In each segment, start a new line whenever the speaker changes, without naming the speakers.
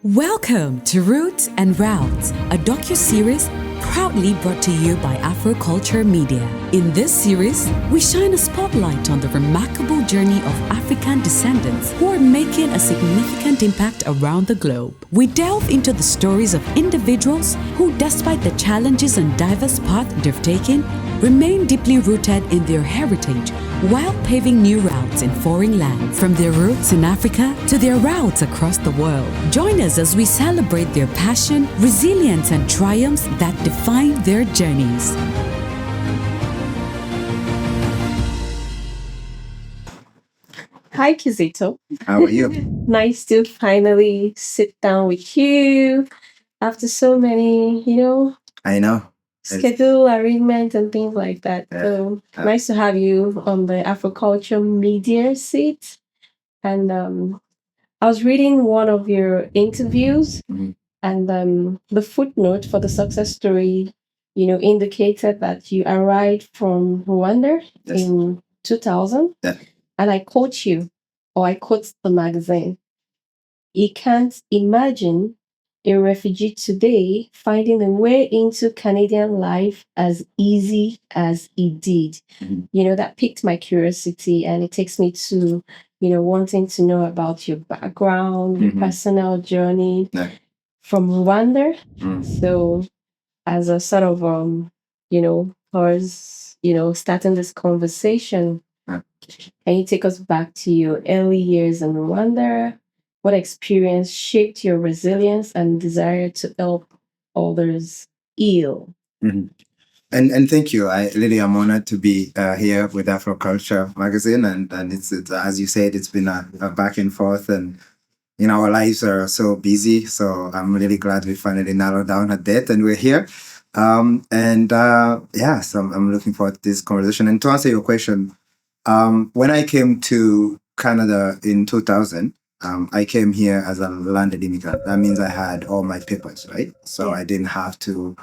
Welcome to Roots and Routes, a docu-series proudly brought to you by Afroculture Media. In this series, we shine a spotlight on the remarkable journey of African descendants who are making a significant impact around the globe. We delve into the stories of individuals who, despite the challenges and diverse paths they've taken, remain deeply rooted in their heritage while paving new routes in foreign lands, from their roots in Africa to their routes across the world. Join us as we celebrate their passion, resilience, and triumphs that define their journeys.
Hi, Kizito.
How are you?
Nice to finally sit down with you after so many,
I know.
schedule arrangement and things like that.
Yeah.
So nice to have you on the Afroculture Media seat. And I was reading one of your interviews,
Mhm.
and the footnote for the success story, indicated that you arrived from Rwanda
Yes.
in 2000.
Yeah.
And I quote you, or I quote the magazine. You can't imagine a refugee today finding a way into Canadian life as easy as he did.
Mhm.
That piqued my curiosity, and it takes me to, wanting to know about your background, your
Mhm.
personal journey
Yeah.
from Rwanda.
Mm.
So, as a sort of, us, starting this conversation,
Yeah.
can you take us back to your early years in Rwanda? What experience shaped your resilience and desire to help others heal?
Mhm. And thank you. I really am honored to be here with Afroculture magazine, and it's as you said, it's been a back and forth, and our lives are so busy. So I'm really glad we finally narrowed down a date, and we're here. So I'm looking forward to this conversation. And to answer your question, when I came to Canada in 2000, I came here as a landed immigrant. That means I had all my papers, right? So I didn't have to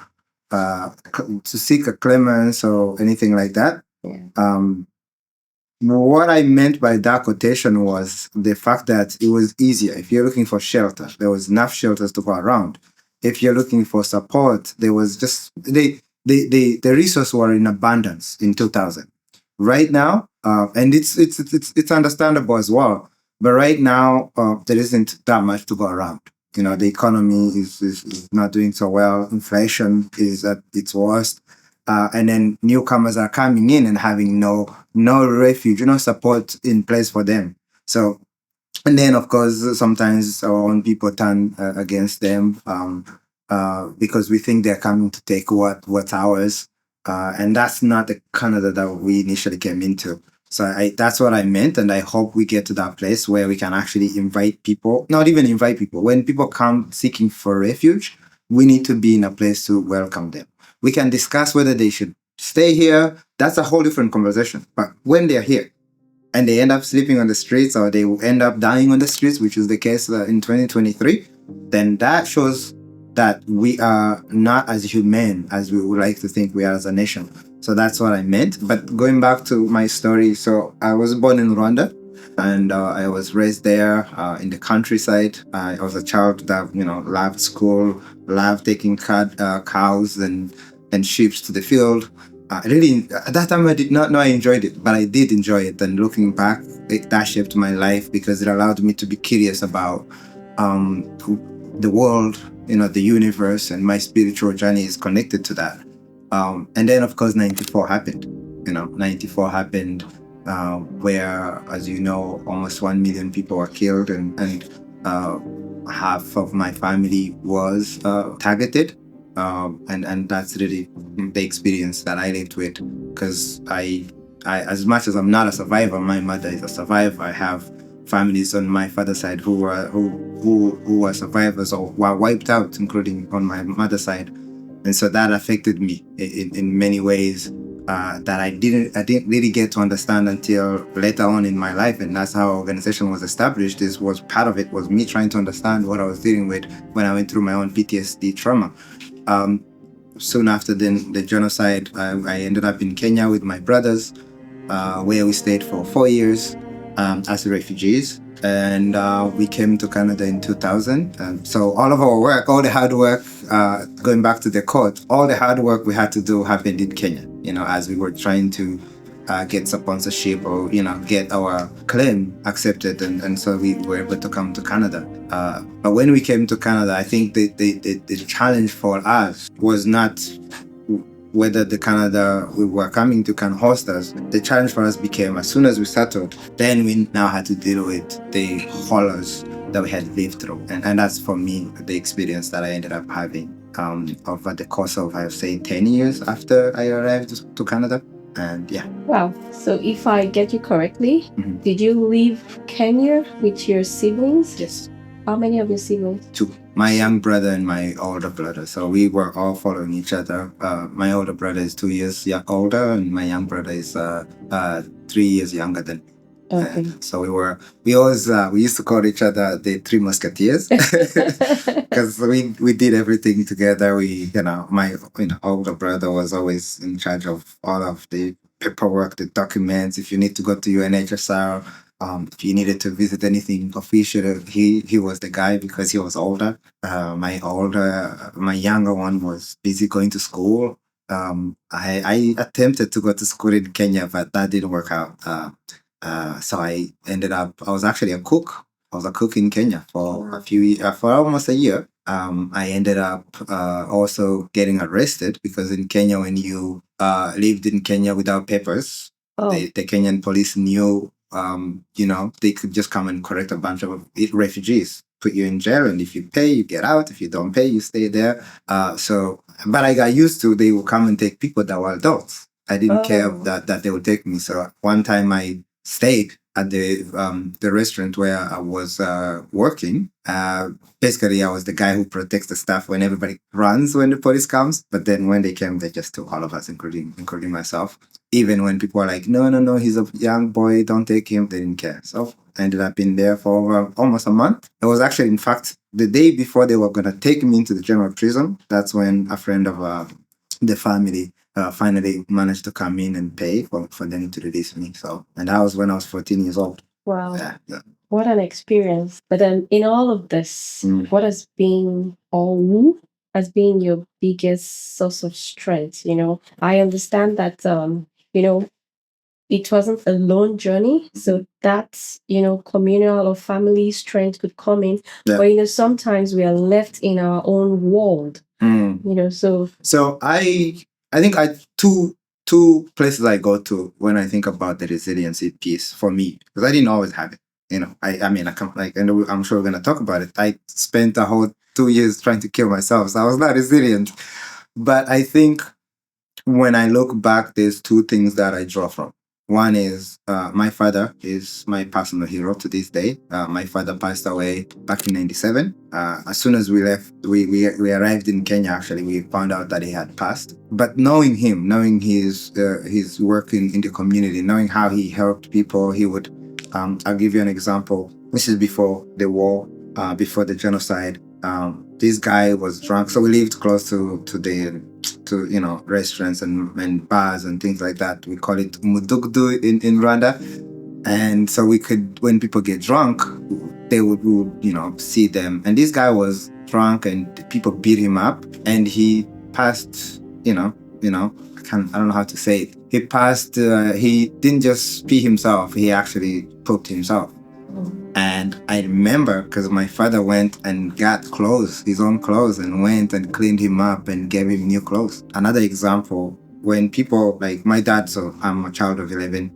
seek a clearance or anything like that.
Yeah.
What I meant by that quotation was the fact that it was easier. If you're looking for shelter, there was enough shelters to go around. If you're looking for support, there was just the resources were in abundance in 2000. Right now, and it's understandable as well. But right now, there isn't that much to go around. The economy is not doing so well. Inflation is at its worst. And then newcomers are coming in and having no refuge, no support in place for them. So, and then of course sometimes our own people turn against them because we think they're coming to take what's ours, and that's not the Canada that we initially came into. So that's what I meant, and I hope we get to that place where we can actually invite people, not even invite people. When people come seeking for refuge, we need to be in a place to welcome them. We can discuss whether they should stay here. That's a whole different conversation. But when they're here and they end up sleeping on the streets or they end up dying on the streets, which is the case in 2023, then that shows that we are not as humane as we would like to think we are as a nation. So that's what I meant. But going back to my story, so I was born in Rwanda, and I was raised there in the countryside. I was a child that loved school, loved taking cows and sheep to the field. Really, at that time I did not know I enjoyed it, but I did enjoy it. And looking back, that shaped my life because it allowed me to be curious about the world, the universe, and my spiritual journey is connected to that. And then of course 94 happened. 94 happened, where, as you know, almost 1 million people were killed, and half of my family was targeted. And that's really the experience that I lived with, because I, as much as I'm not a survivor, my mother is a survivor. I have families on my father's side who were survivors or were wiped out, including on my mother's side, and so that affected me in many ways that I didn't really get to understand until later on in my life. And that's how our organization was established. This was part of it, was me trying to understand what I was dealing with when I went through my own PTSD trauma. Soon after the genocide, I ended up in Kenya with my brothers, where we stayed for 4 years as refugees. and we came to Canada in 2000. So all of our work, all the hard work, going back to the court, all the hard work we had to do happened in Kenya. As we were trying to get sponsorship or get our claim accepted, and so we were able to come to Canada. But when we came to Canada, I think the challenge for us was not whether the Canada we were coming to can host us. The challenge for us became, as soon as we settled, then we now had to deal with the horrors that we had lived through. And that's, for me, the experience that I ended up having over the course of, I would say, 10 years after I arrived to Canada. And yeah.
Wow. So if I get you correctly,
Mhm.
did you leave Kenya with your siblings?
Yes.
How many of your siblings?
2. My young brother and my older brother. So we were all following each other. My older brother is 2 years older, and my young brother is 3 years younger than me.
Okay.
So we always we used to call each other the Three Musketeers because we did everything together. My older brother was always in charge of all of the paperwork, the documents. If you need to go to UNHCR, if you needed to visit anything official, he was the guy because he was older. My younger one was busy going to school. I attempted to go to school in Kenya, but that didn't work out. So I was actually a cook. I was a cook in Kenya for for almost a year. I ended up also getting arrested because in Kenya, when you lived in Kenya without papers, the Kenyan police knew, they could just come and collect a bunch of refugees, put you in jail, and if you pay, you get out. If you don't pay, you stay there. But I got used to, they would come and take people that were adults. I didn't care that they would take me. So one time I stayed at the restaurant where I was working. Basically, I was the guy who protects the staff when everybody runs when the police comes. But then when they came, they just took all of us, including myself. Even when people were like, no, he's a young boy, don't take him, they didn't care. So I ended up in there for almost a month. It was actually, in fact, the day before they were going to take me into the general prison. That's when a friend of the family finally managed to come in and pay for them to release me. And that was when I was 14 years old.
Wow.
Yeah.
What an experience. But then in all of this, what has been, or who has been your biggest source of strength? I understand that, it wasn't a lone journey. So that's, communal or family strength could come in.
Yeah.
But, sometimes we are left in our own world, So
I think two places I go to when I think about the resiliency piece for me, because I didn't always have it. I come and I'm sure we're gonna talk about it. I spent a whole 2 years trying to kill myself, so I was not resilient. But I think when I look back, there's 2 things that I draw from. One is my father is my personal hero to this day. My father passed away back in 97. As soon as we left, we arrived in Kenya, actually, we found out that he had passed. But knowing him, knowing his work in the community, knowing how he helped people, he would, I'll give you an example. This is before the war, before the genocide. This guy was drunk. So we lived close to restaurants and bars and things like that. We call it mudugdu in Rwanda. And so we could, when people get drunk, we would see them. And this guy was drunk and people beat him up and he passed, I don't know how to say it. He passed, he didn't just pee himself, he actually pooped himself. And I remember because my father went and got his own clothes, and went and cleaned him up and gave him new clothes. Another example, when people like my dad, so I'm a child of 11,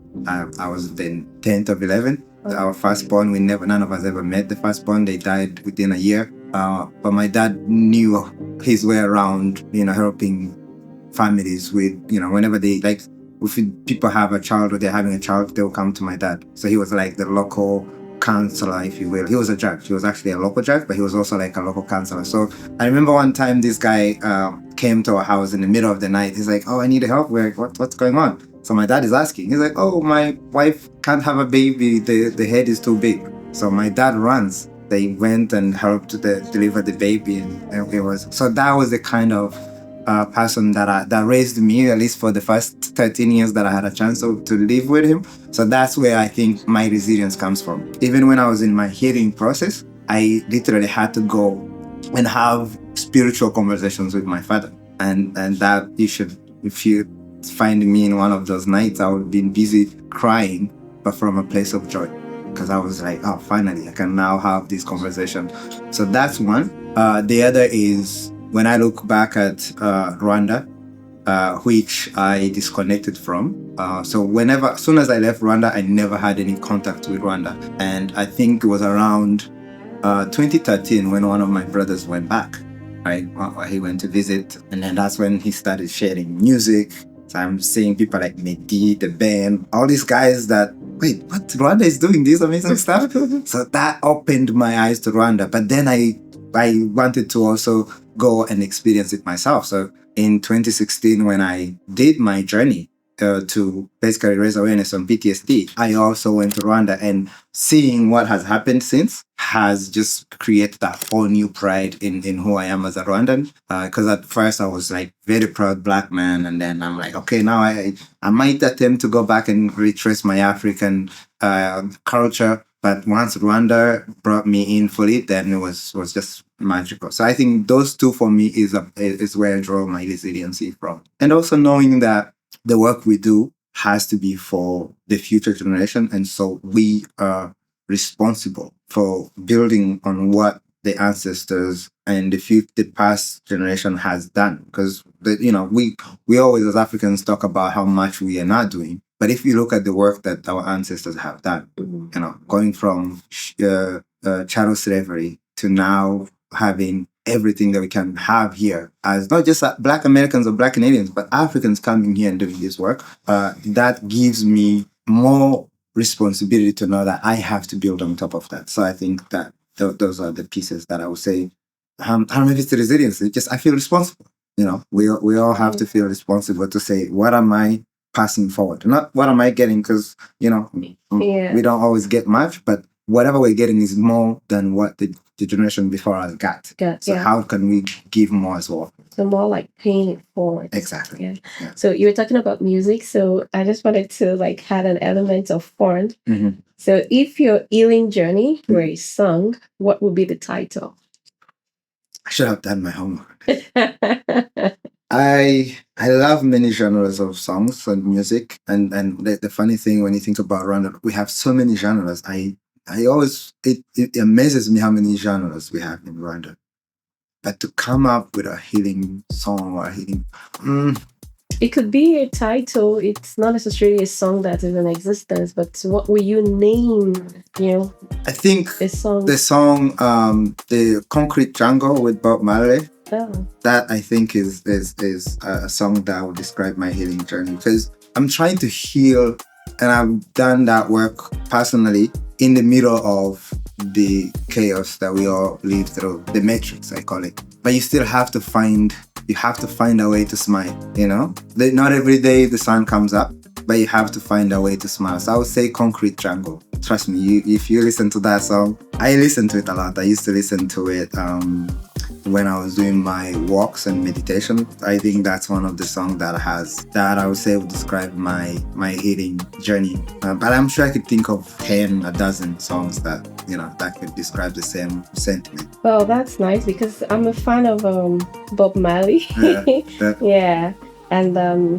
I was the 10th of 11. Our firstborn, none of us ever met the firstborn. They died within a year. But my dad knew his way around, helping families with, whenever they if people have a child or they're having a child, they'll come to my dad. So he was like the local counselor, if you will. He was a judge. He was actually a local judge, but he was also like a local counselor. So I remember one time this guy came to our house in the middle of the night. He's like, "Oh, I need help. What's going on?" So my dad is asking. He's like, "Oh, my wife can't have a baby. The head is too big." So my dad runs. They went and helped to deliver the baby, and it was. So that was the kind of person that raised me, at least for the first 13 years that I had a chance to live with him. So that's where I think my resilience comes from. Even when I was in my healing process, I literally had to go and have spiritual conversations with my father. And that if you find me in one of those nights, I would be busy crying, but from a place of joy. Because I was like, oh, finally, I can now have this conversation. So that's one. The other is when I look back at Rwanda, which I disconnected from. So as soon as I left Rwanda, I never had any contact with Rwanda. And I think it was around 2013 when one of my brothers went back, right? He went to visit, and then that's when he started sharing music. So I'm seeing people like Mehdi, the band, all these guys that, wait, what? Rwanda is doing this amazing stuff? So that opened my eyes to Rwanda. But then I wanted to also go and experience it myself. So in 2016, when I did my journey to basically raise awareness on PTSD, I also went to Rwanda, and seeing what has happened since has just created that whole new pride in who I am as a Rwandan. Because at first I was like very proud Black man, and then I'm like, okay, now I might attempt to go back and retrace my African culture. But once Rwanda brought me in fully, then it was just magical. So I think those two for me is where I draw my resiliency from. And also knowing that the work we do has to be for the future generation. And so we are responsible for building on what the ancestors and the past generation has done. Because, we always as Africans talk about how much we are not doing. But if you look at the work that our ancestors have done, going from chattel slavery to now having everything that we can have here as not just Black Americans or Black Canadians, but Africans coming here and doing this work, that gives me more responsibility to know that I have to build on top of that. So I think that those are the pieces that I would say. I don't know if it's the resilience. It's just I feel responsible. We all have to feel responsible to say, what am I passing forward? Not what am I getting, because we don't always get much, but whatever we're getting is more than what the generation before us got. So how can we give more as well?
So more like paying it forward.
Exactly.
Yeah. So you were talking about music, so I just wanted to add an element of fun.
Mm-hmm.
So if your healing journey were a song, what would be the title?
I should have done my homework. I love many genres of songs and music, and the funny thing when you think about Rwanda, we have so many genres. I always it amazes me how many genres we have in Rwanda. But to come up with a healing song or a healing,
it could be a title. It's not necessarily a song that is in existence, but what will you name?
I think
the song,
the Concrete Jungle with Bob Marley.
Oh.
That I think is a song that would describe my healing journey, because I'm trying to heal, and I've done that work personally in the middle of the chaos that we all live through, the matrix I call it. But you still have to find a way to smile. Not every day the sun comes up, but you have to find a way to smile. So I would say Concrete Jungle. Trust me, if you listen to that song, I listen to it a lot. I used to listen to it when I was doing my walks and meditation. I think that's one of the songs that I would say would describe my healing journey. But I'm sure I could think of a dozen songs that that could describe the same sentiment.
Well, that's nice, because I'm a fan of Bob Marley. Yeah. And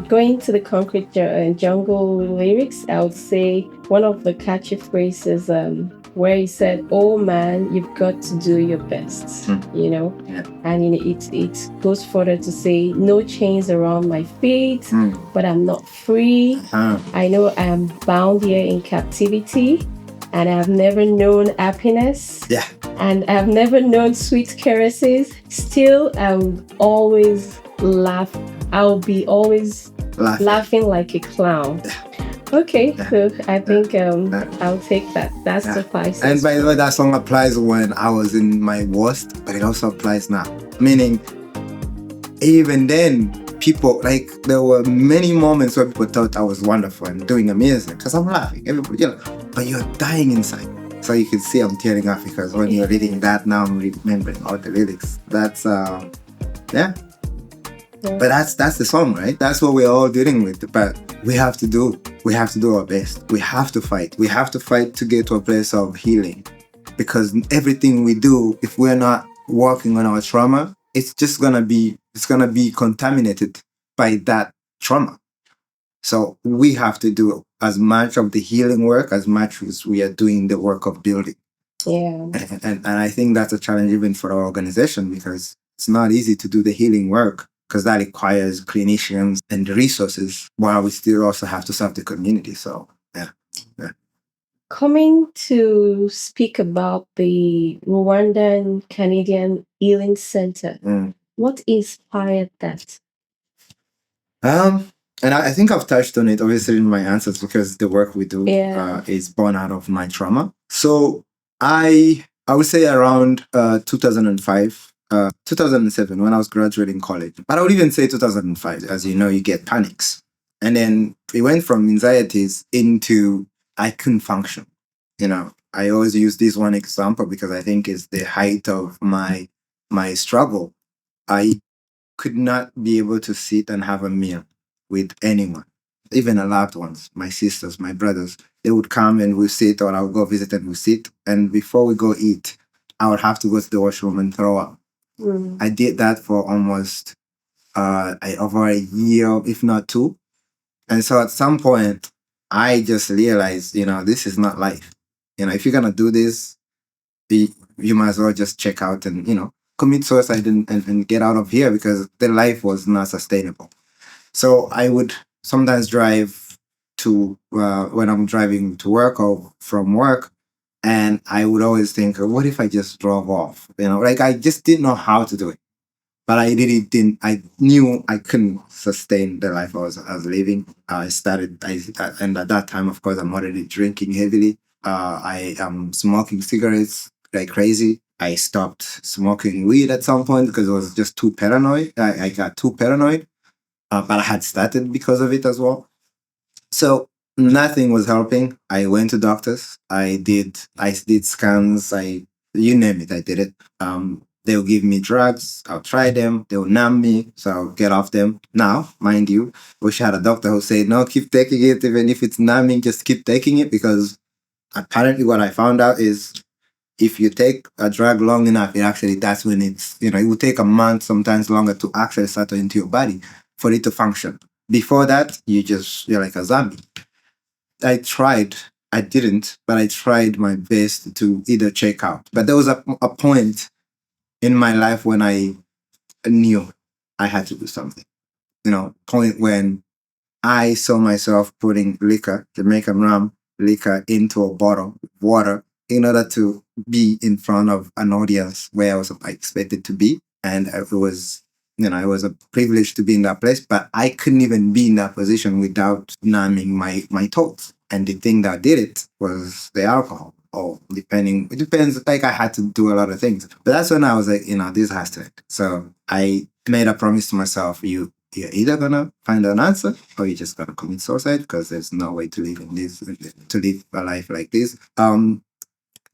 going to the Concrete Jungle lyrics, I would say one of the catchy phrases where he said, "Oh man, you've got to do your best," and it goes further to say, "No chains around my feet, but I'm not free. I know I am bound here in captivity, and I've never known happiness. And I've never known sweet caresses. Still, I will always laugh. I'll be always laughing like a clown." Okay, so I think I'll take that. That suffices.
And by the way, that song applies when I was in my worst, but it also applies now. Meaning, even then, people, there were many moments where people thought I was wonderful and doing amazing, because I'm laughing. Everybody, but you're dying inside. So you can see I'm tearing up, because when you're reading that now, I'm remembering all the lyrics. That's, But that's the song, right? That's what we're all dealing with. But we have to do our best. We have to fight. We have to fight to get to a place of healing. Because everything we do, if we're not working on our trauma, it's gonna be contaminated by that trauma. So we have to do as much of the healing work as much as we are doing the work of building.
Yeah.
And I think that's a challenge even for our organization, because it's not easy to do the healing work, because that requires clinicians and resources, while we still also have to serve the community. So yeah.
Coming to speak about the Rwandan Canadian Healing Centre, what inspired that?
And I think I've touched on it obviously in my answers, because the work we do
Yeah.
is born out of my trauma. So I would say around 2005, 2007, when I was graduating college. But I would even say 2005. As you know, you get panics. And then it went from anxieties into I couldn't function. You know, I always use this one example because I think it's the height of my struggle. I could not be able to sit and have a meal with anyone, even a loved ones, my sisters, my brothers. They would come and we sit, or I would go visit and we sit. And before we go eat, I would have to go to the washroom and throw up. I did that for almost over a year, if not two. And so at some point, I just realized, this is not life. If you're going to do this, you might as well just check out and, commit suicide and get out of here, because the life was not sustainable. So I would sometimes drive to, when I'm driving to work or from work, and I would always think, what if I just drove off? I just didn't know how to do it. But I really didn't. I knew I couldn't sustain the life I was living. And at that time, of course, I'm already drinking heavily. I am smoking cigarettes like crazy. I stopped smoking weed at some point because I was just too paranoid. I got too paranoid, but I had started because of it as well. So nothing was helping. I went to doctors. I did scans. You name it, I did it. They'll give me drugs. I'll try them. They'll numb me, so I'll get off them. Now, mind you, wish I had a doctor who said, no, keep taking it. Even if it's numbing, just keep taking it, because apparently what I found out is if you take a drug long enough, that's when it will take a month, sometimes longer, to actually settle into your body for it to function. Before that, you're like a zombie. I tried. I didn't, but I tried my best to either check out. But there was a point in my life when I knew I had to do something. Point when I saw myself putting liquor, Jamaican rum liquor, into a bottle of water in order to be in front of an audience where I was expected to be. And it was a privilege to be in that place, but I couldn't even be in that position without numbing my thoughts. And the thing that did it was the alcohol. Or it depends. Like, I had to do a lot of things, but that's when I was like, this has to end. So I made a promise to myself: you're either gonna find an answer, or you're just gonna commit suicide, because there's no way to live a life like this.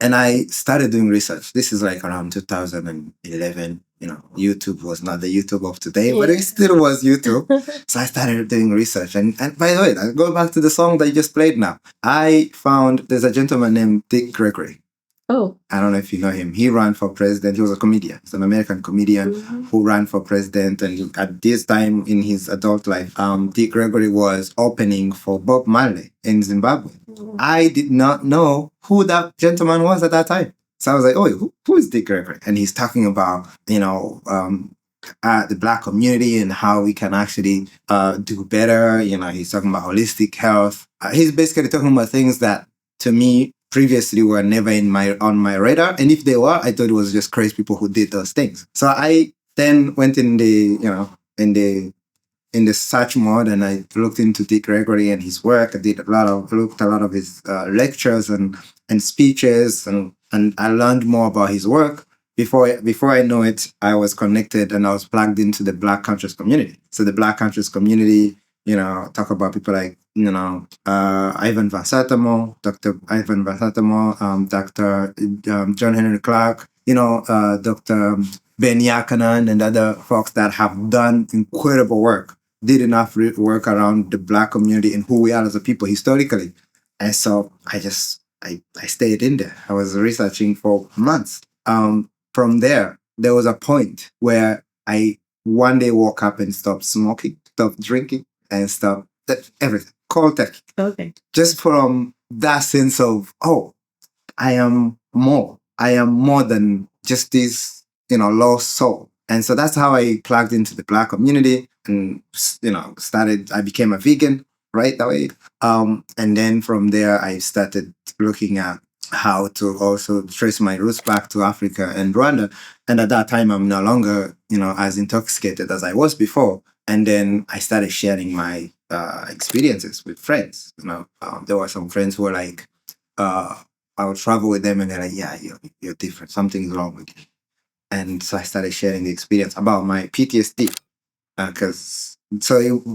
And I started doing research. This is like around 2011. YouTube was not the YouTube of today, but it still was YouTube. So I started doing research. And by the way, I go back to the song that you just played now. I found there's a gentleman named Dick Gregory.
Oh.
I don't know if you know him. He ran for president. He was a comedian. He's an American comedian who ran for president. And at this time in his adult life, Dick Gregory was opening for Bob Marley in Zimbabwe. I did not know who that gentleman was at that time. So I was like, oh, who is Dick Gregory? And he's talking about, the Black community and how we can actually do better. He's talking about holistic health. He's basically talking about things that, to me, previously were never on my radar. And if they were, I thought it was just crazy people who did those things. So I then went in the search mode, and I looked into Dick Gregory and his work. I looked a lot of his lectures and speeches, and I learned more about his work. Before I know it, I was connected and I was plugged into the Black conscious community. So the Black conscious community, talk about people like, Ivan Van Satamo, Dr. John Henry Clark, Dr. Ben Yakanan and other folks that have done incredible work, did enough work around the Black community and who we are as a people historically. And so I stayed in there. I was researching for months. From there was a point where I one day woke up and stopped smoking, stopped drinking, and stopped everything. Cold turkey.
Okay.
Just from that sense of, oh, I am more. I am more than just this, lost soul. And so that's how I plugged into the Black community and, I became a vegan right away. And then from there, I started looking at how to also trace my roots back to Africa and Rwanda. And at that time, I'm no longer, as intoxicated as I was before. And then I started sharing my experiences with friends. There were some friends who were like, I would travel with them and they're like, yeah, you're different. Something's wrong with you. And so I started sharing the experience about my PTSD.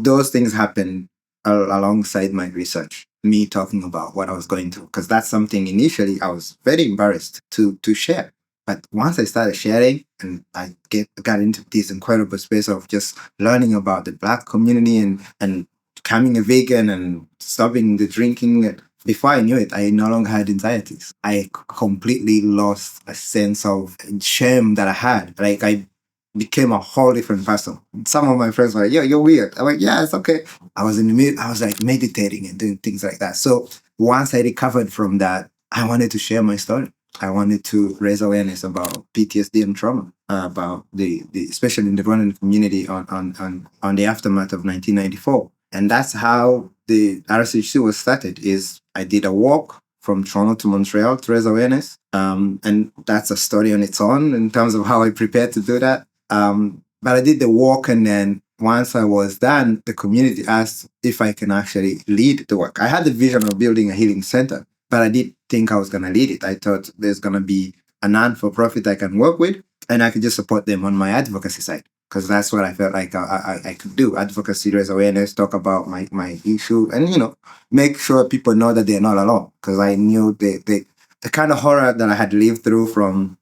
Those things happened alongside my research, me talking about what I was going through. Because that's something initially I was very embarrassed to share. But once I started sharing and I got into this incredible space of just learning about the Black community and becoming a vegan and stopping the drinking, and before I knew it, I no longer had anxieties. I completely lost a sense of shame that I had. Like I became a whole different person. Some of my friends were like, "Yo, you're weird." I'm like, "Yeah, it's okay." I was I was like meditating and doing things like that. So once I recovered from that, I wanted to share my story. I wanted to raise awareness about PTSD and trauma, about the especially in the Rwandan community on the aftermath of 1994. And that's how the RCHC was started. Is I did a walk from Toronto to Montreal to raise awareness. And that's a story on its own in terms of how I prepared to do that. But I did the walk, and then once I was done, the community asked if I can actually lead the work. I had the vision of building a healing center, but I didn't think I was going to lead it. I thought there's going to be a non-for-profit I can work with, and I could just support them on my advocacy side, because that's what I felt like I could do. Advocacy, raise awareness, talk about my issue, and, make sure people know that they're not alone, because I knew the kind of horror that I had lived through from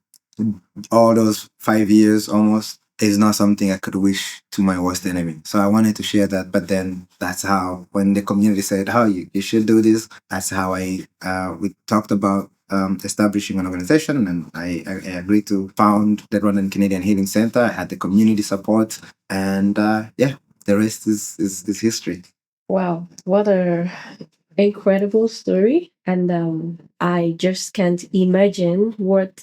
all those 5 years almost is not something I could wish to my worst enemy. So I wanted to share that. But then that's how, when the community said, "How you should do this," that's how we talked about establishing an organization, and I agreed to found the Rwandan Canadian Healing Centre. I had the community support, and the rest is history.
Wow, what a incredible story. And I just can't imagine what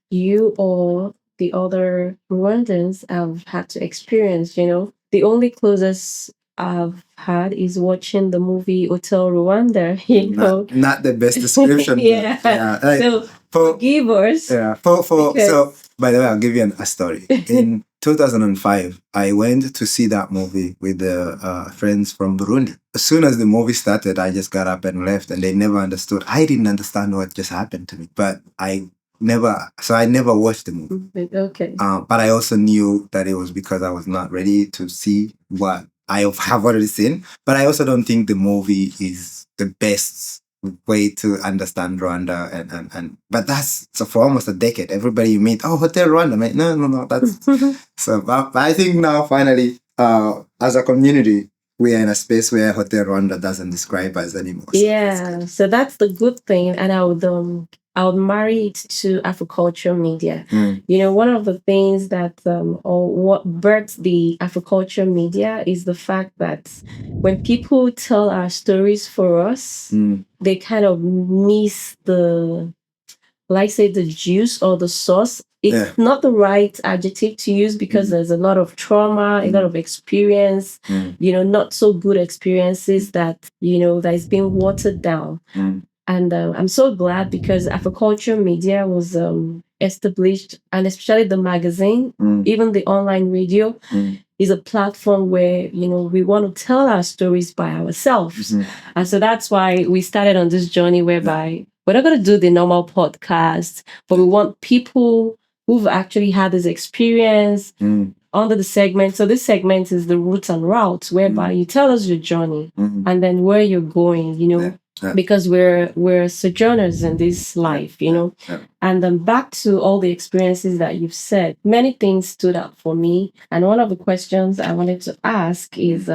you or the other Rwandans have had to experience. The only closest I've had is watching the movie Hotel Rwanda,
Not the best description.
Yeah.
Like,
So forgive us.
Yeah. So, by the way, I'll give you a story. In 2005, I went to see that movie with friends from Burundi. As soon as the movie started, I just got up and left, and they never understood. I didn't understand what just happened to me, but I never watched the movie.
Okay.
But I also knew that it was because I was not ready to see what I have already seen. But I also don't think the movie is the best way to understand Rwanda, and but that's so for almost a decade. Everybody you meet, "Oh, Hotel Rwanda," I'm like, no, that's so. But I think now finally, as a community, we are in a space where Hotel Rwanda doesn't describe us anymore.
Yeah, so that's the good thing, and I would marry it to Afroculture media. One of the things that or what birthed the Afroculture media is the fact that when people tell our stories for us, they kind of miss the juice or the sauce. It's not the right adjective to use, because there's a lot of trauma, a lot of experience, not so good experiences that is being watered down. And I'm so glad, because Afroculture media was established, and especially the magazine, even the online radio, is a platform where, we want to tell our stories by ourselves. And so that's why we started on this journey whereby we're not going to do the normal podcast, but we want people who've actually had this experience under the segment. So this segment is the roots and routes, whereby you tell us your journey and then where you're going, because we're sojourners in this life, you know. And then back to all the experiences that you've said, many things stood out for me. And one of the questions I wanted to ask is,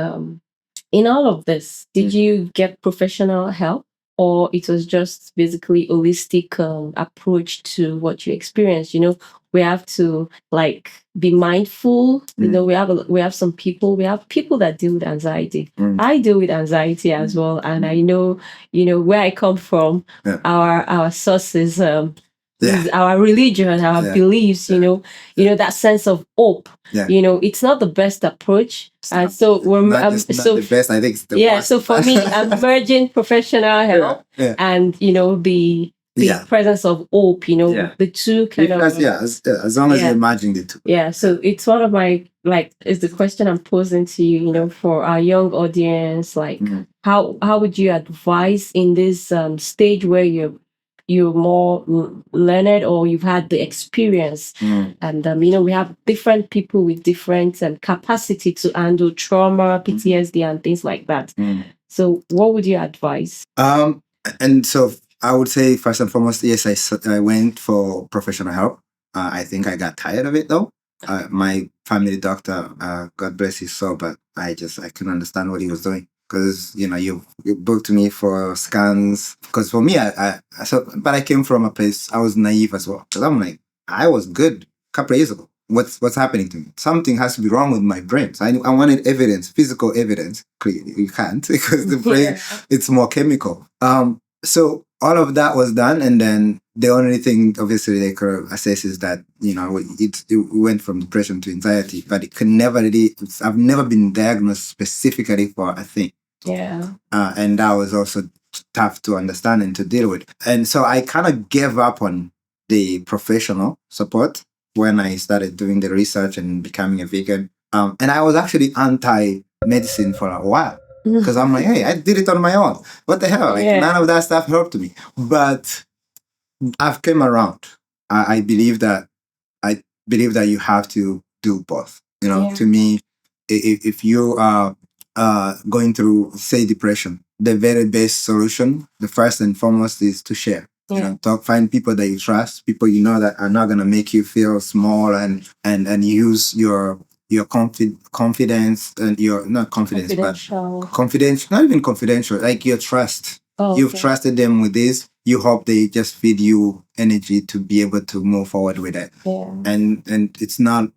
in all of this, did you get professional help, or it was just basically holistic approach to what you experienced? You know, we have to like be mindful. You know, we have some people. We have people that deal with anxiety. I deal with anxiety as well, and I know, you know, where I come from. Our sources. Is our religion, our beliefs, you know, that sense of hope. You know, it's not the best approach. And so we're
not the best, I think it's the worst.
So for me, I'm merging professional help and, you know, the presence of hope, you know, the two kind of
as long as you're merging the two.
So it's one of my, like, is the question I'm posing to you, you know, for our young audience, like how would you advise in this stage where you're more learned, or you've had the experience, and you know, we have different people with different capacity to handle trauma, PTSD, and things like that. So what would you advise?
And so I would say, first and foremost, yes, I went for professional help. I think I got tired of it though. My family doctor, God bless his soul, but I couldn't understand what he was doing. Because, you know, you booked me for scans. Because for me, but I came from a place, I was naive as well. Because I'm like, I was good a couple of years ago. What's happening to me? Something has to be wrong with my brain. So I wanted evidence, physical evidence. Clearly, you can't, because the brain, it's more chemical. So all of that was done, and then the only thing, obviously, they could assess is that, you know, it went from depression to anxiety, but it could never really. I've never been diagnosed specifically for a thing. And that was also tough to understand and to deal with. And so I kind of gave up on the professional support when I started doing the research and becoming a vegan. And I was actually anti-medicine for a while. Because I'm like, hey, I did it on my own. What the hell? Like, none of that stuff helped me. But I've come around. I believe that you have to do both. You know, to me, if you are going through, say, depression, the very best solution, the first and foremost, is to share. You know, find people that you trust, people you know that are not gonna make you feel small, and use your confidence and your not confidence but confidential, not even confidential, like your trust. You've trusted them with this. You hope they just feed you energy to be able to move forward with it. And it's not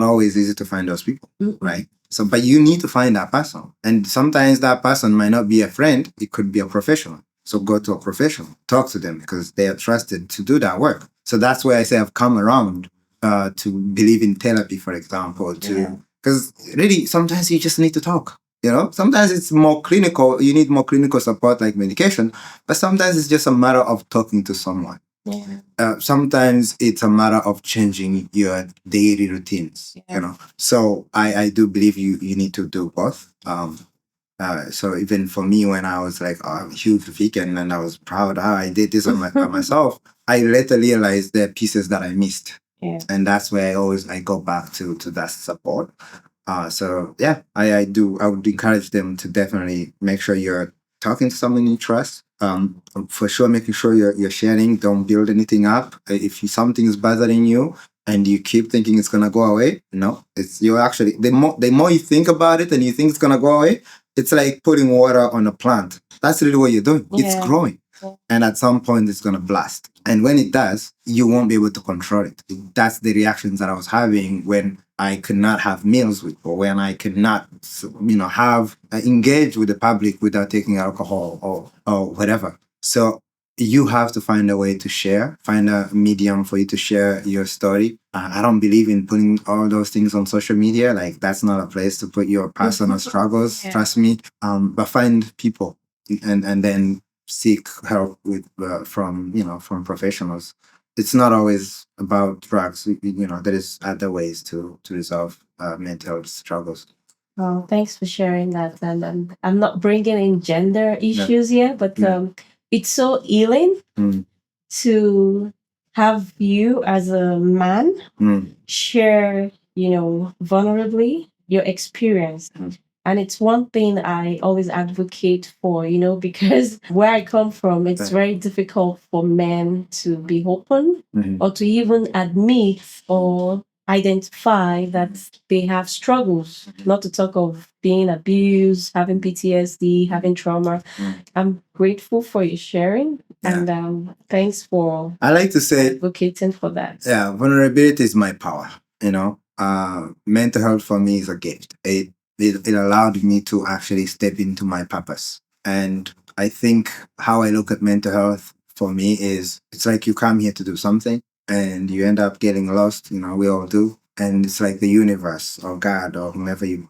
always easy to find those people, right? So, but you need to find that person, and sometimes that person might not be a friend. It could be a professional. So go to a professional, talk to them, because they are trusted to do that work. So that's where I say I've come around to believe in therapy, for example, because really sometimes you just need to talk. You know, sometimes it's more clinical. You need more clinical support like medication, but sometimes it's just a matter of talking to someone. Sometimes it's a matter of changing your daily routines. You know, so I do believe you need to do both. So even for me, when I was like, I'm a huge vegan and I was proud how I did this on myself, I later realized there are pieces that I missed. And that's where I go back to that support. So yeah, I would encourage them to definitely make sure you're talking to someone you trust. For sure, making sure you're sharing. Don't build anything up. If something is bothering you and you keep thinking it's gonna go away, no, you're actually, the more you think about it and you think it's gonna go away, it's like putting water on a plant. That's really what you're doing. It's growing. And at some point, it's going to blast. And when it does, you won't be able to control it. That's the reactions that I was having when I could not have meals with, or when I could not, engage with the public without taking alcohol or whatever. So you have to find a way to share, find a medium for you to share your story. I don't believe in putting all those things on social media. Like, that's not a place to put your personal struggles, trust me. But find people and then seek help with from professionals. It's not always about drugs. There is other ways to resolve mental struggles.
Well, thanks for sharing that. And I'm not bringing in gender issues here, but it's so healing to have you as a man share, vulnerably your experience. And it's one thing I always advocate for, because where I come from, it's very difficult for men to be open or to even admit or identify that they have struggles, not to talk of being abused, having PTSD, having trauma. I'm grateful for your sharing, and thanks for
I like to say
advocating for that.
Yeah, vulnerability is my power. Mental health for me is a gift. It allowed me to actually step into my purpose. And I think how I look at mental health for me is it's like you come here to do something and you end up getting lost. We all do. And it's like the universe or God or whomever you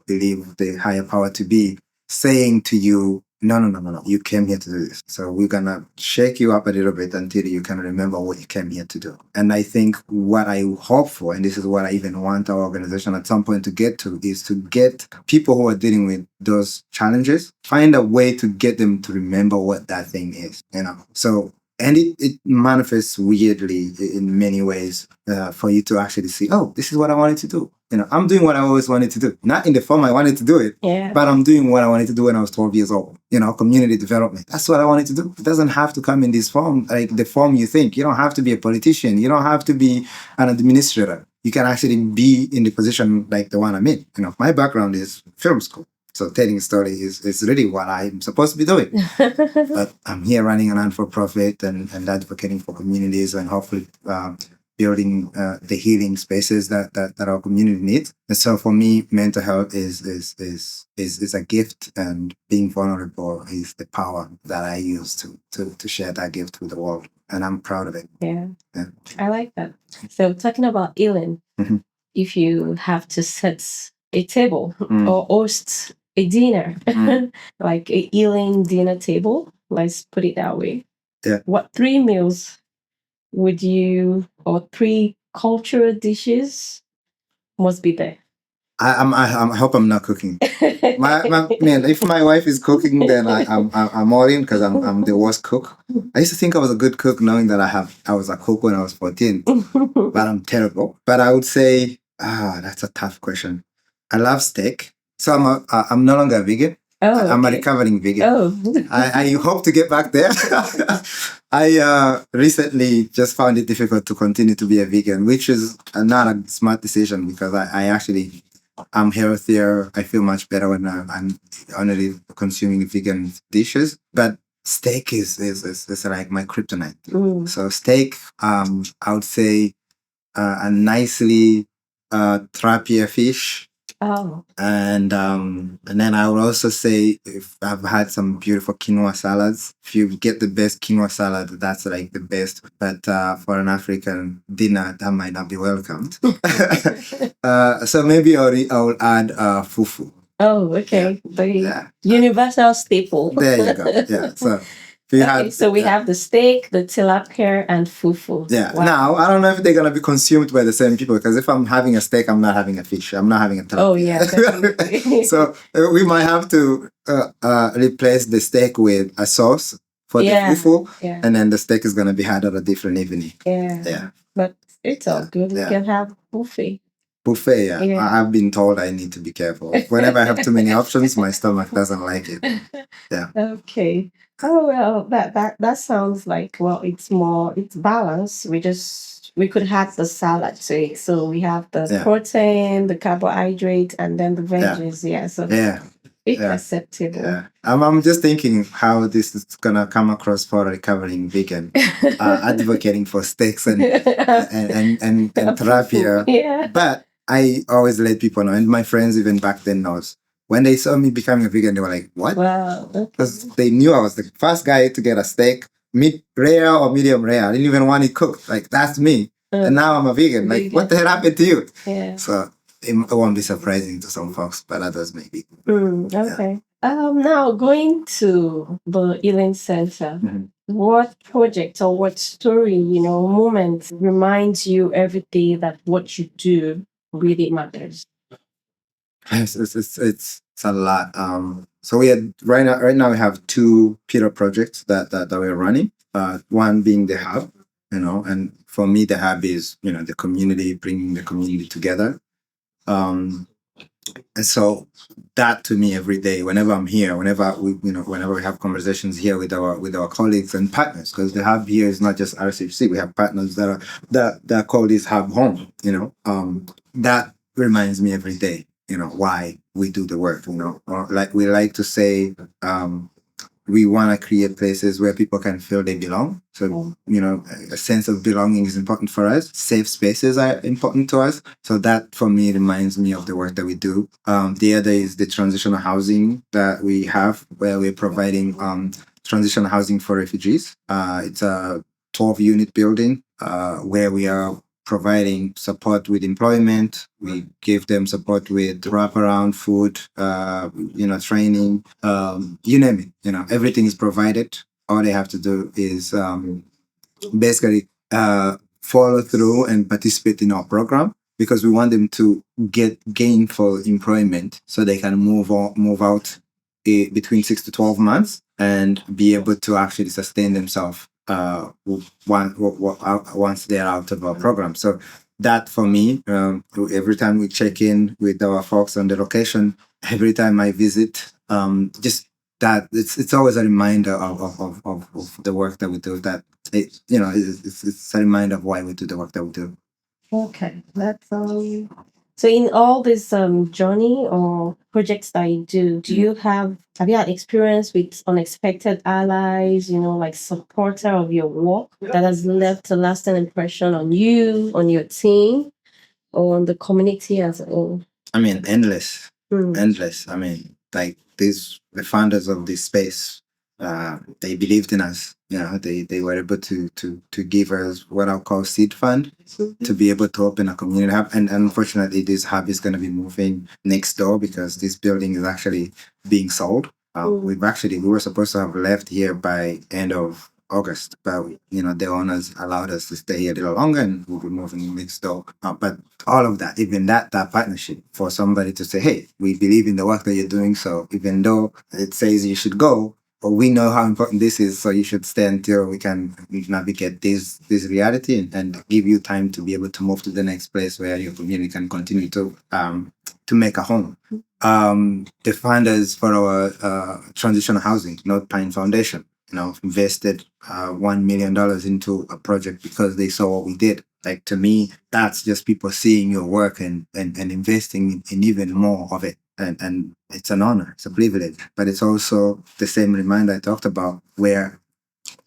believe the higher power to be saying to you, no. You came here to do this. So we're going to shake you up a little bit until you can remember what you came here to do. And I think what I hope for, and this is what I even want our organization at some point to get to, is to get people who are dealing with those challenges, find a way to get them to remember what that thing is, So, and it manifests weirdly in many ways for you to actually see, oh, this is what I wanted to do. I'm doing what I always wanted to do. Not in the form I wanted to do it, but I'm doing what I wanted to do when I was 12 years old. Community development. That's what I wanted to do. It doesn't have to come in this form, like the form you think. You don't have to be a politician. You don't have to be an administrator. You can actually be in the position like the one I'm in. My background is film school. So telling a story is really what I'm supposed to be doing. But I'm here running a non-for-profit and advocating for communities and hopefully building the healing spaces that our community needs. And so for me, mental health is a gift, and being vulnerable is the power that I use to share that gift with the world. And I'm proud of it.
Yeah. I like that. So talking about healing, if you have to set a table or host a dinner, like a healing dinner table, let's put it that way.
Yeah.
What 3 meals would you, or 3 cultural dishes must be there?
I hope I'm not cooking. Man, if my wife is cooking, then I'm all in because I'm the worst cook. I used to think I was a good cook, knowing that I was a cook when I was 14, but I'm terrible. But I would say, that's a tough question. I love steak, so I'm no longer a vegan.
Oh,
I'm a recovering vegan.
Oh.
I hope to get back there. I recently just found it difficult to continue to be a vegan, which is not a smart decision because I'm healthier. I feel much better when I'm only consuming vegan dishes. But steak is like my kryptonite. So steak, I would say a nicely trappier fish.
Oh.
And then I would also say, if I've had some beautiful quinoa salads, if you get the best quinoa salad, that's like the best. But for an African dinner, that might not be welcomed. So maybe I'll add fufu.
Oh, okay. The universal staple.
There you go. Yeah. So
we have the steak, the tilapia, and fufu.
Yeah. Wow. Now, I don't know if they're going to be consumed by the same people, because if I'm having a steak, I'm not having a fish. I'm not having a tilapia.
Oh, yeah. Definitely.
So we might have to replace the steak with a sauce for the fufu. Yeah. And then the steak is going to be had at a different evening.
Yeah.
Yeah.
But it's all good. We can have buffet.
Buffet, yeah. I've been told I need to be careful. Whenever I have too many options, my stomach doesn't like it. Yeah.
Okay. Oh well, that sounds like, well, it's balanced. We could have the salad to it. So we have the protein, the carbohydrate, and then the veggies. Yeah. So it's acceptable.
Yeah. I'm just thinking how this is gonna come across for a recovering vegan, advocating for steaks and tilapia.
Yeah.
But I always let people know, and my friends even back then knows. When they saw me becoming a vegan, they were like, what?
Wow.
Because they knew I was the first guy to get a steak, rare or medium rare. I didn't even want it cooked. Like, that's me. And now I'm a vegan. Like, what the hell happened to you?
Yeah.
So it won't be surprising to some folks, but others maybe.
Okay. Now, going to the Healing Center, what project or what story, moment reminds you every day that what you do really matters?
It's a lot. So we had right now we have 2 pillar projects that we're running. One being the hub, and for me the hub is the community, bringing the community together. And so that to me every day, whenever I'm here, whenever we have conversations here with our colleagues and partners, because the hub here is not just RCHC, we have partners that call this hub home. That reminds me every day, why we do the work. Or like we like to say, we want to create places where people can feel they belong. So, a sense of belonging is important for us. Safe spaces are important to us. So that for me reminds me of the work that we do. The other is the transitional housing that we have, where we're providing transitional housing for refugees. It's a 12-unit building where we are providing support with employment. We give them support with wraparound food, training, you name it. Everything is provided. All they have to do is basically follow through and participate in our program, because we want them to get gainful employment so they can move out between 6 to 12 months and be able to actually sustain themselves once they're out of our program. So that for me, every time we check in with our folks on the location, every time I visit, just that it's always a reminder of the work that we do. That it's a reminder of why we do the work that we do.
Okay, that's So in all this journey or projects that you do you have you had experience with unexpected allies, like supporter of your work that has left a lasting impression on you, on your team, or on the community as a whole?
I mean, endless.
Mm.
Endless. I mean, like the founders of this space, they believed in us. They were able to give us what I'll call seed fund to be able to open a community hub. And unfortunately, this hub is going to be moving next door because this building is actually being sold. We were supposed to have left here by end of August, but the owners allowed us to stay here a little longer, and we'll be moving next door. But all of that, even that partnership, for somebody to say, "Hey, we believe in the work that you're doing, so even though it says you should go, but we know how important this is, so you should stay until we can navigate this reality and give you time to be able to move to the next place where your community can continue to make a home." The funders for our transitional housing, North Pine Foundation, invested $1 million into a project because they saw what we did. Like, to me, that's just people seeing your work and investing in even more of it. And it's an honor, it's a privilege. But it's also the same reminder I talked about, where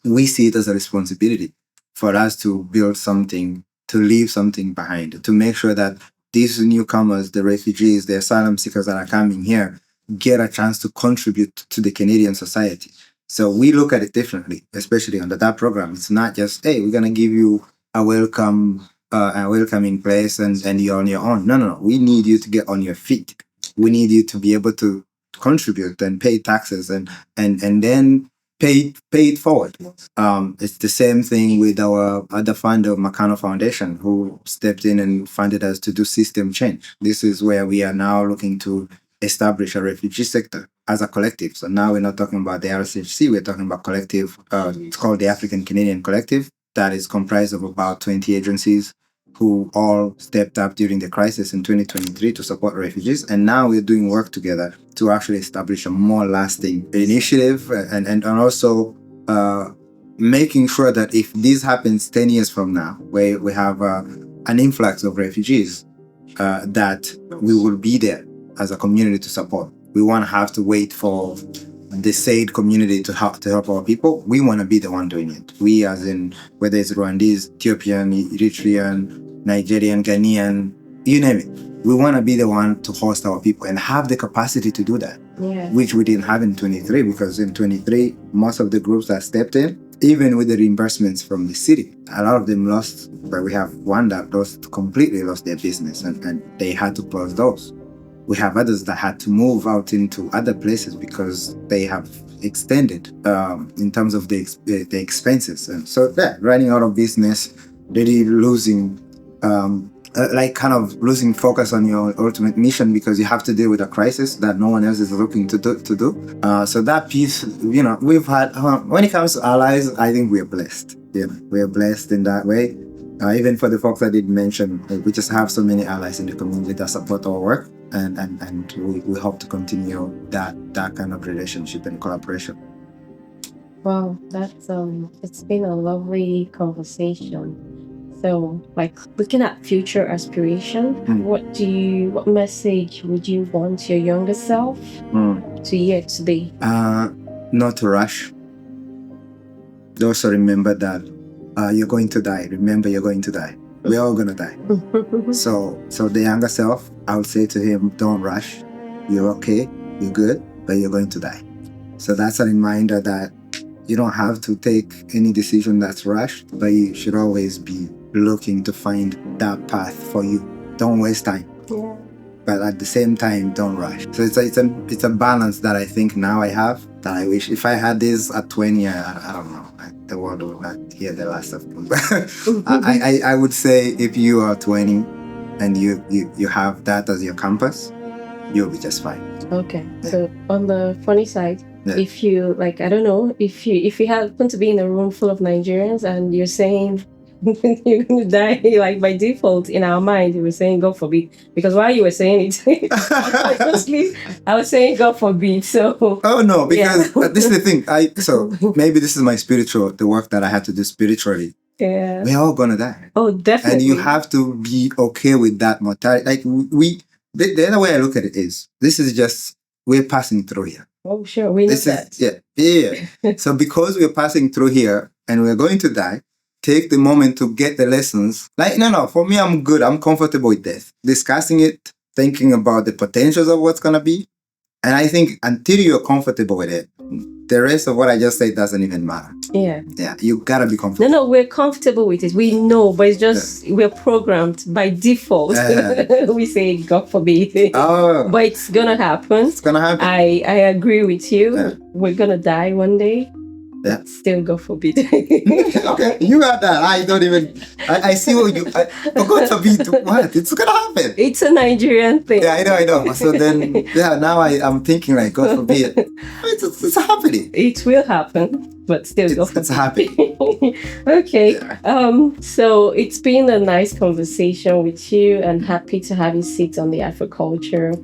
we see it as a responsibility for us to build something, to leave something behind, to make sure that these newcomers, the refugees, the asylum seekers that are coming here, get a chance to contribute to the Canadian society. So we look at it differently, especially under that program. It's not just, hey, we're going to give you a welcoming place and you're on your own. No. We need you to get on your feet. We need you to be able to contribute and pay taxes and then pay it forward. It's the same thing with our other funder, Makano Foundation, who stepped in and funded us to do system change. This is where we are now looking to establish a refugee sector as a collective. So now we're not talking about the RCHC, we're talking about collective. It's called the African Canadian Collective, that is comprised of about 20 agencies who all stepped up during the crisis in 2023 to support refugees. And now we're doing work together to actually establish a more lasting initiative and also making sure that if this happens 10 years from now, where we have an influx of refugees, that we will be there as a community to support. We won't have to wait for the said community to help our people. We want to be the one doing it. We, as in whether it's Rwandese, Ethiopian, Eritrean, Nigerian, Ghanaian, you name it. We want to be the one to host our people and have the capacity to do that, which we didn't have in 23, because in 23, most of the groups that stepped in, even with the reimbursements from the city, a lot of them lost. But we have one that completely lost their business and they had to close those. We have others that had to move out into other places because they have extended in terms of the expenses. And so running out of business, really losing, losing focus on your ultimate mission because you have to deal with a crisis that no one else is looking to do. So that piece, we've had, when it comes to allies, I think we're blessed. We're blessed in that way. Even for the folks I did mention, we just have so many allies in the community that support our work. and we hope to continue that kind of relationship and collaboration.
Wow, that's it's been a lovely conversation. So, like looking at future aspiration, what message would you want your younger self to hear today?
Not to rush. Also remember that you're going to die. Remember, you're going to die. We're all gonna die. So the younger self, I would say to him, don't rush. You're okay. You're good, but you're going to die. So that's a reminder that you don't have to take any decision that's rushed, but you should always be looking to find that path for you. Don't waste time.
Yeah.
But at the same time, don't rush. So it's a balance that I think now I have, that I wish if I had this at 20, I don't know, the world would not hear the last of me. I would say if you are 20 and you have that as your compass, you'll be just fine.
Okay. Yeah. So on the funny side, if you like, I don't know, if you happen to be in a room full of Nigerians and you're saying you're going to die, like by default in our mind, we were saying God forbid. Because while you were saying it, honestly, I was saying God forbid. So
oh no, because this is the thing. So maybe this is my the work that I had to do spiritually.
Yeah,
we're all gonna die.
Oh, definitely.
And you have to be okay with that mortality. Like the other way I look at it is, this is just, we're passing through here.
Oh, sure, we know that.
Yeah. So because we're passing through here and we're going to die, take the moment to get the lessons. Like, no, for me, I'm good. I'm comfortable with death. Discussing it, thinking about the potentials of what's going to be. And I think until you're comfortable with it, the rest of what I just said doesn't even matter.
Yeah.
Yeah, you got to be comfortable.
No, we're comfortable with it. We know, but it's just, we're programmed by default. We say, God forbid.
Oh.
But it's going to happen.
It's going to happen.
I agree with you. Yeah. We're going to die one day. Yeah. Still, God forbid.
Okay, you got that. I don't even. I see what you. God forbid what? It's gonna happen.
It's a Nigerian thing.
Yeah, I know. So then, now I'm thinking like, God forbid. It's happening.
It will happen. But still,
it's happy.
Okay. Yeah. So it's been a nice conversation with you, and happy to have you sit on the Afroculture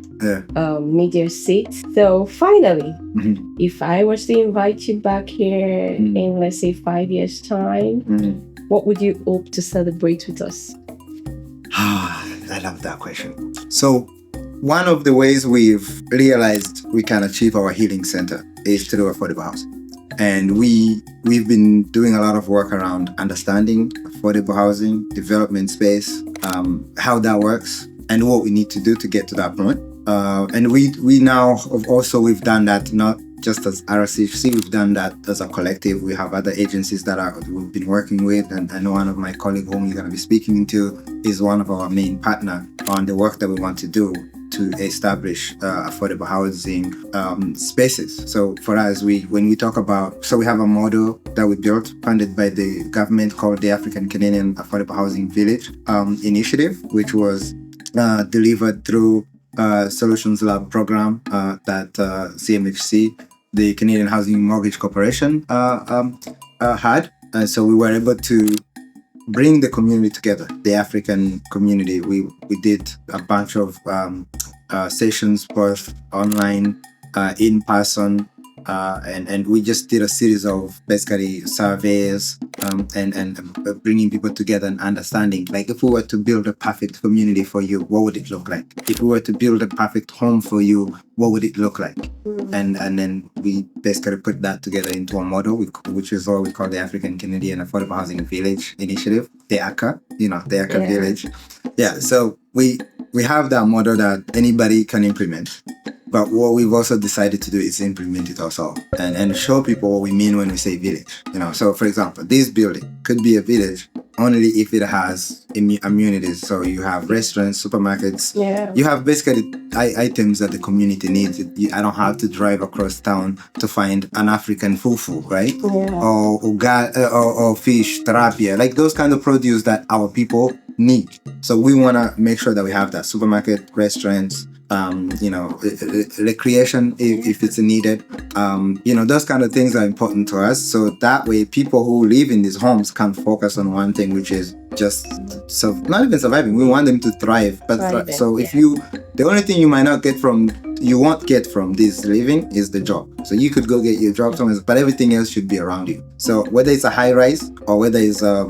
media seat. So finally, if I was to invite you back here in, let's say, 5 years' time, what would you hope to celebrate with us?
I love that question. So one of the ways we've realized we can achieve our healing center is through affordable housing. And we've been doing a lot of work around understanding affordable housing, development space, how that works, and what we need to do to get to that point. And we now also, we've done that not just as RCHC, we've done that as a collective. We have other agencies that we've been working with, and I know one of my colleagues whom you're going to be speaking to is one of our main partner on the work that we want to do to establish affordable housing spaces. So for us, when we talk about, so we have a model that we built, funded by the government, called the African Canadian Affordable Housing Village initiative, which was delivered through Solutions Lab program that CMHC, the Canadian Housing Mortgage Corporation, had. And so we were able to bring the community together, the African community. We did a bunch of sessions, both online, in person, and we just did a series of basically surveys and bringing people together and understanding, like, if we were to build a perfect community for you, what would it look like? If we were to build a perfect home for you, what would it look like? And then we basically put that together into a model, which is what we call the African Canadian Affordable Housing Village Initiative, the ACA, the ACA Village. Yeah, so we have that model that anybody can implement. But what we've also decided to do is implement it ourselves and show people what we mean when we say village. So for example, this building could be a village only if it has amenities. So you have restaurants, supermarkets. Yeah. You have basically items that the community needs. I don't have to drive across town to find an African fufu, right? Yeah. Or fish, tilapia, like those kind of produce that our people need. So we want to make sure that we have that supermarket, restaurants, recreation if it's needed. Those kind of things are important to us. So that way people who live in these homes can focus on one thing, which is just not even surviving. We want them to thrive. But
Thriving,
so if the only thing you won't get from this living is the job. So you could go get your job somewhere, but everything else should be around you. So whether it's a high rise or whether it's a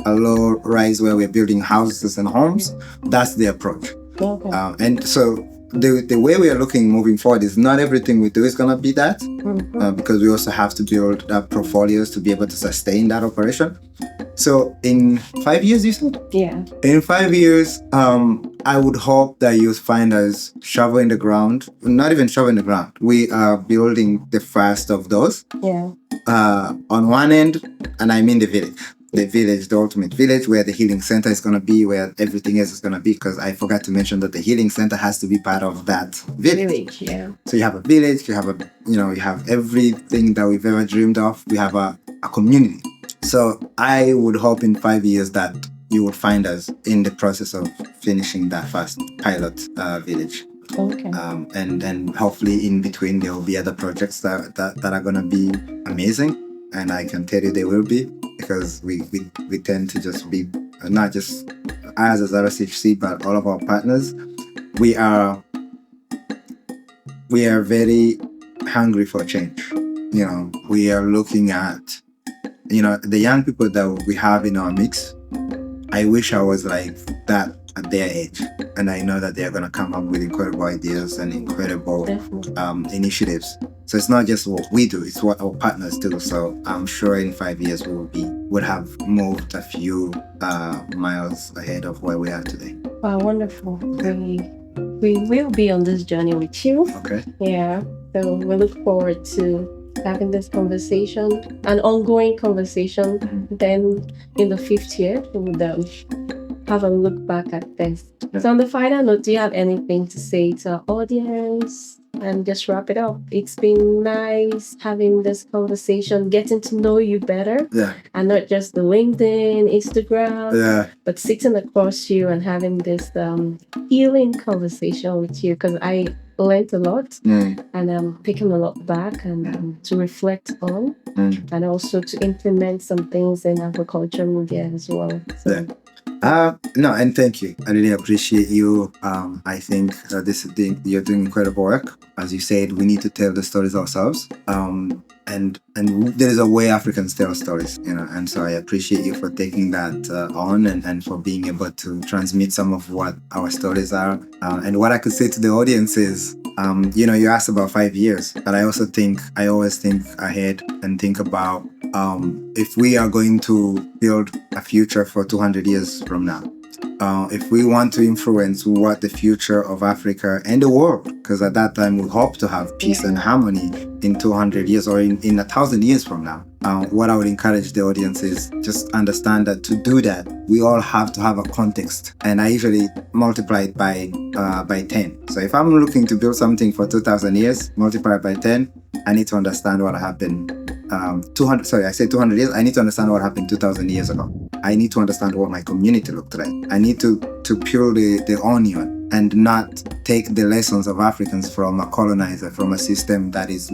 low rise where we're building houses and homes, that's the approach.
Okay.
And so the way we are looking moving forward is not everything we do is going to be that, because we also have to build portfolios to be able to sustain that operation. So in 5 years, you said?
Yeah.
In 5 years, I would hope that you'll find us shoveling the ground. Not even shoveling the ground. We are building the first of those.
Yeah.
On one end, and I mean the village. The ultimate village where the healing center is going to be, where everything else is going to be, because I forgot to mention that the healing center has to be part of that village.
Yeah.
So you have a village, you have everything that we've ever dreamed of. We have a community. So I would hope in 5 years that you would find us in the process of finishing that first pilot village.
Okay.
And then hopefully in between there will be other projects that are going to be amazing. And I can tell you they will be, because we tend to just be, not just us as RSHC, but all of our partners. We are very hungry for change. We are looking at, the young people that we have in our mix. I wish I was like that at their age. And I know that they're going to come up with incredible ideas and incredible initiatives. So it's not just what we do, it's what our partners do. So I'm sure in 5 years would have moved a few miles ahead of where we are today.
Wow, wonderful. We will be on this journey with you.
Okay.
Yeah. So we look forward to having this conversation, an ongoing conversation.
Mm-hmm.
Then in the 5th year, we would have a look back at this. So on the final note, do you have anything to say to our audience? And just wrap it up. It's been nice having this conversation, getting to know you better.
Yeah.
And not just the LinkedIn, Instagram.
Yeah.
But sitting across you and having this healing conversation with you, because I learned a lot and I'm picking a lot back and to reflect on and also to implement some things in Afroculture media as well. So.
Yeah. No, and thank you. I really appreciate you. I think you're doing incredible work. As you said, we need to tell the stories ourselves. And there is a way Africans tell stories, and so I appreciate you for taking that on and for being able to transmit some of what our stories are. And what I could say to the audience is, you asked about 5 years, but I always think ahead and think about if we are going to build a future for 200 years from now. If we want to influence what the future of Africa and the world, because at that time we hope to have peace and harmony in 200 years or in 1,000 years from now. What I would encourage the audience is just understand that to do that, we all have to have a context. And I usually multiply it by 10. So if I'm looking to build something for 2,000 years, multiply it by 10, I need to understand what happened 200 years. I need to understand what happened 2,000 years ago. I need to understand what my community looked like. I need to peel the onion and not take the lessons of Africans from a colonizer, from a system that is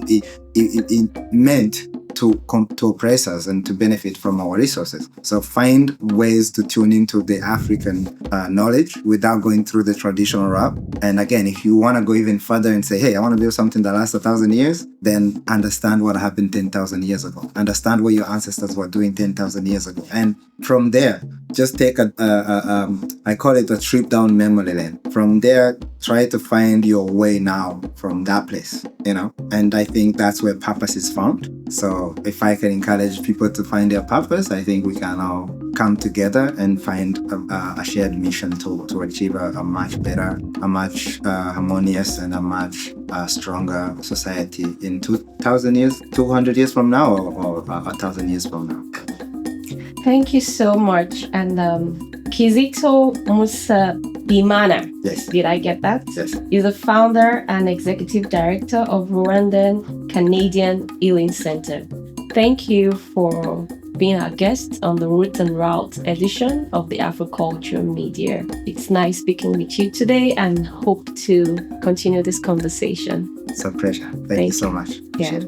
meant to oppress us and to benefit from our resources. So find ways to tune into the African knowledge without going through the traditional route. And again, if you want to go even further and say, hey, I want to build something that lasts 1,000 years, then understand what happened 10,000 years ago. Understand what your ancestors were doing 10,000 years ago. And from there, just take I call it a trip down memory lane. From there, try to find your way now from that place, and I think that's where purpose is found. So if I can encourage people to find their purpose, I think we can all come together and find a shared mission to achieve a much better, a much harmonious and a much stronger society in 2,000 years, 200 years from now, or 1,000 years from now.
Thank you so much. And Kizito Musabimana,
yes,
did I get that?
Yes.
Is the founder and executive director of Rwandan Canadian Healing Centre. Thank you for being our guest on the Roots and Routes edition of the Afroculture Media. It's nice speaking with you today and hope to continue this conversation.
It's a pleasure. Thank you so much.
Yeah.